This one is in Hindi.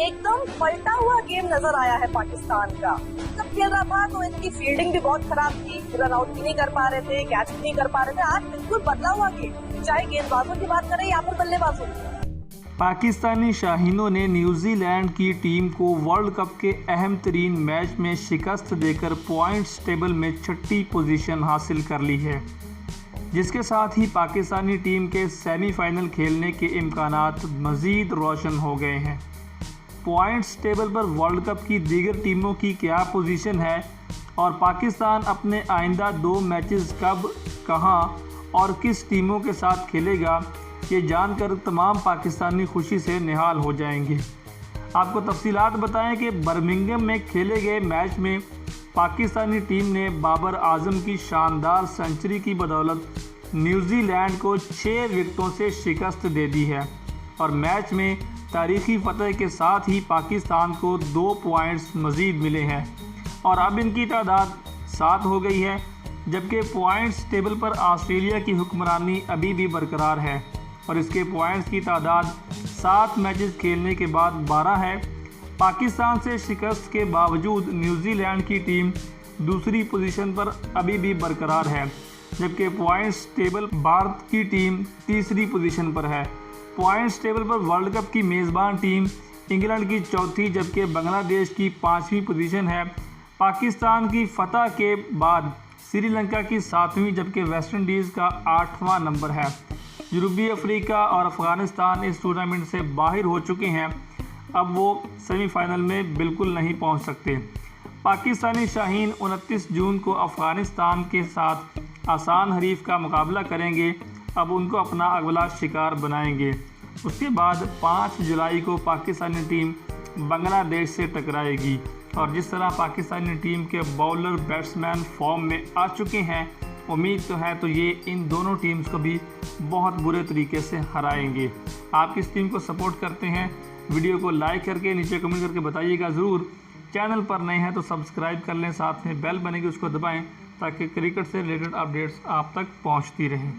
एकदम पलटा हुआ गेम नजर आया है पाकिस्तान का। जब खेल रहा था तो इनकी फील्डिंग भी बहुत खराब थी, रन आउट भी नहीं कर पा रहे थे, कैच भी नहीं कर पा रहे थे। आज बिल्कुल बदला हुआ गेम, चाहे गेंदबाजों की बात करें या फिर बल्लेबाजों की। पाकिस्तानी शाहीनों ने न्यूजीलैंड की टीम को वर्ल्ड कप के अहम तरीन मैच में शिकस्त देकर पॉइंट्स टेबल में छठी पोजीशन हासिल कर ली है, जिसके साथ ही पाकिस्तानी टीम के सेमीफाइनल खेलने के इम्कानात मज़ीद रोशन हो गए हैं। पॉइंट्स टेबल पर वर्ल्ड कप की दीगर टीमों की क्या पोजीशन है और पाकिस्तान अपने आइंदा 2 मैचेस कब, कहां और किस टीमों के साथ खेलेगा, ये जानकर तमाम पाकिस्तानी खुशी से निहाल हो जाएंगे। आपको तफसीलात बताएं कि बर्मिंघम में खेले गए मैच में पाकिस्तानी टीम ने बाबर आजम की शानदार सेंचुरी की बदौलत न्यूजीलैंड को 6 विकेटों से शिकस्त दे दी है और मैच में तारीखी फतह के साथ ही पाकिस्तान को 2 पॉइंट्स मज़ीद मिले हैं और अब इनकी तादाद 7 हो गई है, जबकि पॉइंट्स टेबल पर ऑस्ट्रेलिया की हुक्मरानी अभी भी बरकरार है और इसके पॉइंट्स की तादाद 7 मैचेस खेलने के बाद 12 है। पाकिस्तान से शिकस्त के बावजूद न्यूजीलैंड की टीम दूसरी पोजीशन पर अभी भी बरकरार है, जबकि पॉइंट्स टेबल भारत की टीम तीसरी पोजीशन पर है। पॉइंट्स टेबल पर वर्ल्ड कप की मेज़बान टीम इंग्लैंड की चौथी, जबकि बांग्लादेश की 5वीं पोजीशन है। पाकिस्तान की फतह के बाद श्रीलंका की 7वीं, जबकि वेस्ट इंडीज़ का 8वां नंबर है। जनूबी अफ्रीका और अफ़गानिस्तान इस टूर्नामेंट से बाहर हो चुके हैं, अब वो सेमीफाइनल में बिल्कुल नहीं पहुंच सकते। पाकिस्तानी शाहीन 29 जून को अफ़गानिस्तान के साथ आसान हरीफ का मुकाबला करेंगे, अब उनको अपना अगला शिकार बनाएंगे। उसके बाद 5 जुलाई को पाकिस्तानी टीम बांग्लादेश से टकराएगी और जिस तरह पाकिस्तानी टीम के बॉलर बैट्समैन फॉर्म में आ चुके हैं, उम्मीद तो है तो ये इन दोनों टीम्स को भी बहुत बुरे तरीके से हराएंगे। आप किस टीम को सपोर्ट करते हैं? वीडियो को लाइक करके नीचे कमेंट करके बताइएगा ज़रूर। चैनल पर नए हैं तो सब्सक्राइब कर लें, साथ में बेल बनेगी उसको दबाएं ताकि क्रिकेट से रिलेटेड अपडेट्स आप तक पहुंचती रहें।